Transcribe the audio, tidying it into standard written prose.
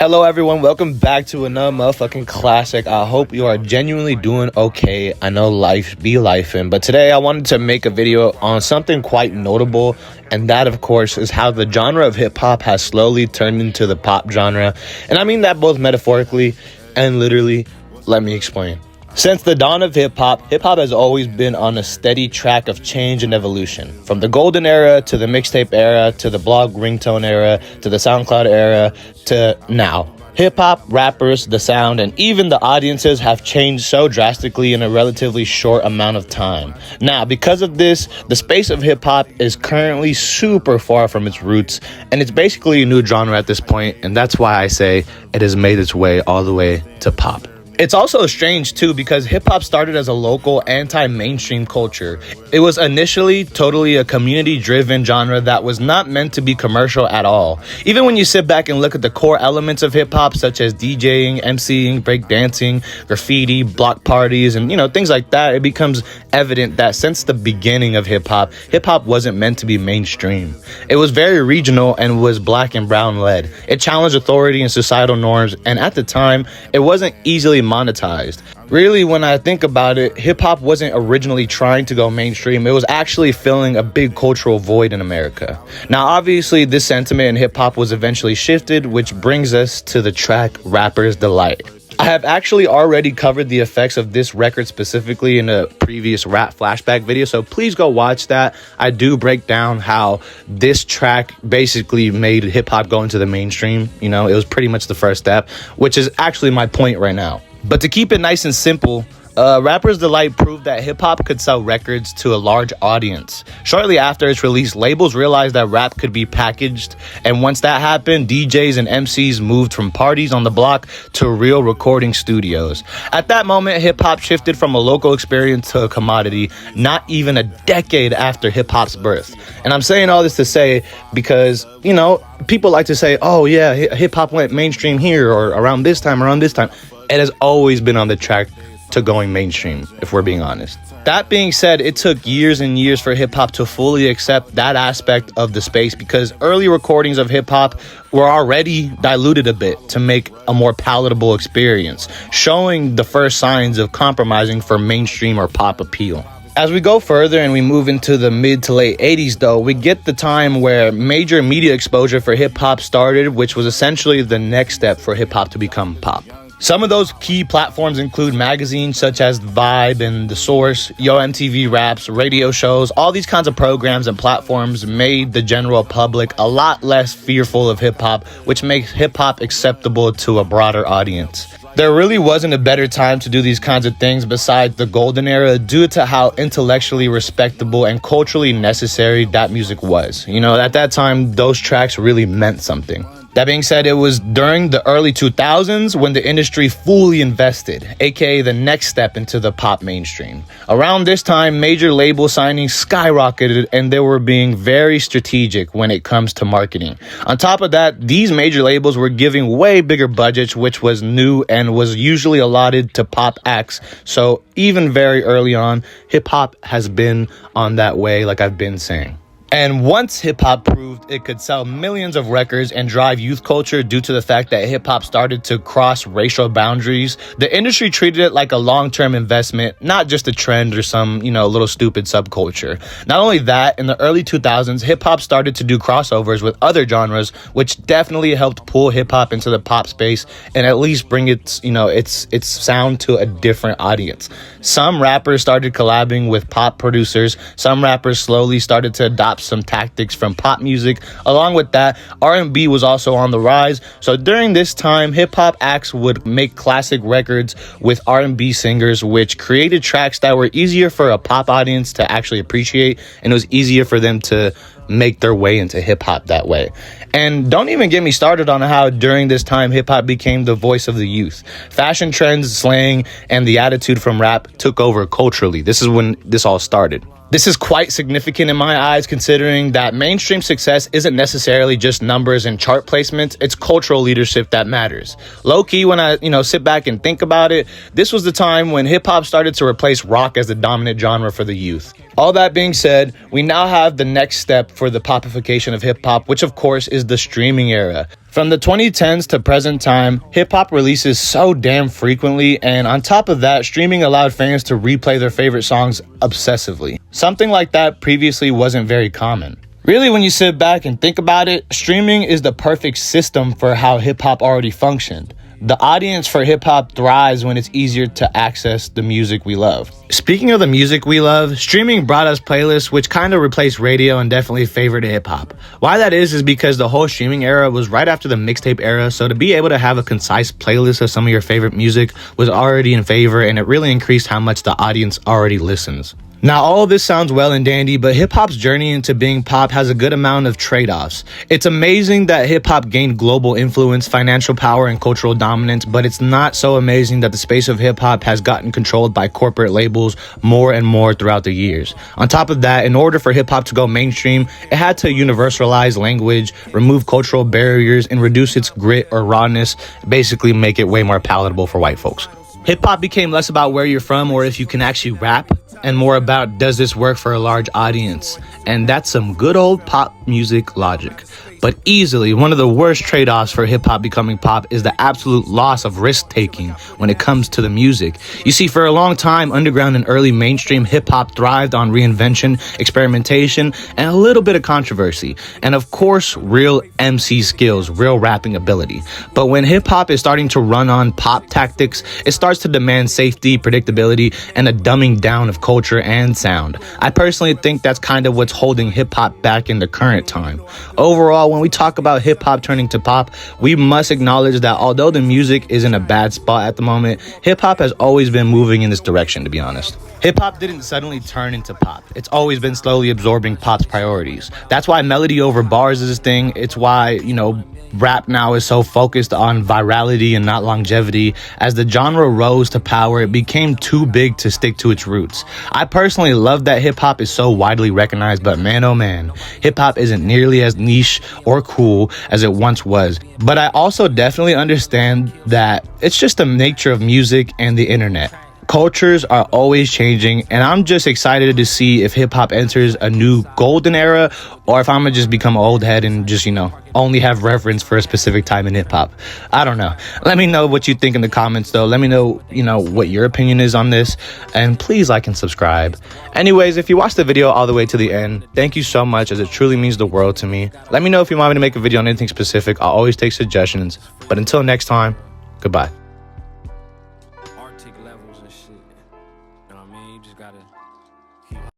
Hello everyone, welcome back to another motherfucking classic. I hope you are genuinely doing okay. I know life be lifing, but today I wanted to make a video on something quite notable, and that of course is how the genre of hip-hop has slowly turned into the pop genre. And I mean that both metaphorically and literally. Let me explain. Since the dawn of hip-hop has always been on a steady track of change and evolution. From the golden era to the mixtape era to the blog ringtone era to the SoundCloud era to now. Hip-hop, rappers, the sound, and even the audiences have changed so drastically in a relatively short amount of time. Now, because of this, the space of hip-hop is currently super far from its roots, and it's basically a new genre at this point, and that's why I say it has made its way all the way to pop. It's also strange too because hip-hop started as a local anti-mainstream culture. It was initially totally a community-driven genre that was not meant to be commercial at all. Even when you sit back and look at the core elements of hip-hop such as DJing, MCing, breakdancing, graffiti, block parties, and things like that, it becomes evident that since the beginning of hip-hop wasn't meant to be mainstream. It was very regional and was black and brown led. It challenged authority and societal norms, and at the time, it wasn't easily monetized. Really, when I think about it, hip-hop wasn't originally trying to go mainstream. It was actually filling a big cultural void in America. Now, obviously, this sentiment in hip-hop was eventually shifted, which brings us to the track Rapper's Delight. I have actually already covered the effects of this record specifically in a previous rap flashback video, so please go watch that. I do break down how this track basically made hip-hop go into the mainstream. It was pretty much the first step, which is actually my point right now. But to keep it nice and simple, Rapper's Delight proved that hip-hop could sell records to a large audience. Shortly after its release, labels realized that rap could be packaged, and once that happened, DJs and MCs moved from parties on the block to real recording studios. At that moment, hip-hop shifted from a local experience to a commodity, not even a decade after hip-hop's birth. And I'm saying all this to say because, people like to say, oh yeah, hip-hop went mainstream here or around this time. It has always been on the track to going mainstream, if we're being honest. That being said, it took years and years for hip-hop to fully accept that aspect of the space because early recordings of hip-hop were already diluted a bit to make a more palatable experience, showing the first signs of compromising for mainstream or pop appeal. As we go further and we move into the mid to late 80s though, we get the time where major media exposure for hip-hop started, which was essentially the next step for hip-hop to become pop. Some of those key platforms include magazines such as Vibe and The Source, Yo MTV Raps, radio shows. All these kinds of programs and platforms made the general public a lot less fearful of hip-hop, which makes hip-hop acceptable to a broader audience. There really wasn't a better time to do these kinds of things besides the golden era due to how intellectually respectable and culturally necessary that music was. At that time, those tracks really meant something. That being said, it was during the early 2000s when the industry fully invested, aka the next step into the pop mainstream. Around this time, major label signings skyrocketed and they were being very strategic when it comes to marketing. On top of that, these major labels were giving way bigger budgets, which was new and was usually allotted to pop acts. So even very early on, hip-hop has been on that way, like I've been saying. And once hip-hop proved it could sell millions of records and drive youth culture due to the fact that hip-hop started to cross racial boundaries, the industry treated it like a long-term investment, not just a trend or some, little stupid subculture. Not only that, in the early 2000s, hip-hop started to do crossovers with other genres, which definitely helped pull hip-hop into the pop space and at least bring its sound to a different audience. Some rappers started collabing with pop producers. Some rappers slowly started to adopt some tactics from pop music. Along with that, R&B was also on the rise. So during this time, hip-hop acts would make classic records with R&B singers, which created tracks that were easier for a pop audience to actually appreciate, and it was easier for them to make their way into hip-hop that way. And don't even get me started on how during this time hip-hop became the voice of the youth. Fashion trends, slang, and the attitude from rap took over culturally. This is when this all started. This is quite significant in my eyes, considering that mainstream success isn't necessarily just numbers and chart placements. It's cultural leadership that matters. Low-key, when I sit back and think about it, this was the time when hip-hop started to replace rock as the dominant genre for the youth. All that being said, we now have the next step for the popification of hip-hop, which of course is the streaming era. From the 2010s to present time, hip-hop releases so damn frequently, and on top of that, streaming allowed fans to replay their favorite songs obsessively. Something like that previously wasn't very common. Really, when you sit back and think about it, streaming is the perfect system for how hip-hop already functioned. The audience for hip-hop thrives when it's easier to access the music we love. Speaking of the music we love, streaming brought us playlists which kind of replaced radio and definitely favored hip-hop. Why that is because the whole streaming era was right after the mixtape era, so to be able to have a concise playlist of some of your favorite music was already in favor, and it really increased how much the audience already listens. Now, all of this sounds well and dandy, but hip-hop's journey into being pop has a good amount of trade-offs. It's amazing that hip-hop gained global influence, financial power, and cultural dominance, but it's not so amazing that the space of hip-hop has gotten controlled by corporate labels more and more throughout the years. On top of that, in order for hip-hop to go mainstream, it had to universalize language, remove cultural barriers, and reduce its grit or rawness, basically make it way more palatable for white folks. Hip-hop became less about where you're from or if you can actually rap, and more about does this work for a large audience? And that's some good old pop music logic. But easily, one of the worst trade-offs for hip-hop becoming pop is the absolute loss of risk-taking when it comes to the music. You see, for a long time, underground and early mainstream hip-hop thrived on reinvention, experimentation, and a little bit of controversy. And of course, real MC skills, real rapping ability. But when hip-hop is starting to run on pop tactics, it starts to demand safety, predictability, and a dumbing down of culture and sound. I personally think that's kind of what's holding hip-hop back in the current time. Overall, when we talk about hip-hop turning to pop, we must acknowledge that although the music is in a bad spot at the moment, hip-hop has always been moving in this direction, to be honest. Hip-hop didn't suddenly turn into pop. It's always been slowly absorbing pop's priorities. That's why melody over bars is a thing. It's why, rap now is so focused on virality and not longevity. As the genre rose to power, it became too big to stick to its roots. I personally love that hip-hop is so widely recognized, but man oh man, hip-hop isn't nearly as niche or cool as it once was. But I also definitely understand that it's just the nature of music and the internet. Cultures are always changing, and I'm just excited to see if hip-hop enters a new golden era or if I'm gonna just become an old head and just, only have reference for a specific time in hip-hop. I don't know. Let me know what you think in the comments, though. Let me know, what your opinion is on this, and please like and subscribe. Anyways, if you watched the video all the way to the end, thank you so much, as it truly means the world to me. Let me know if you want me to make a video on anything specific. I'll always take suggestions. But until next time, goodbye.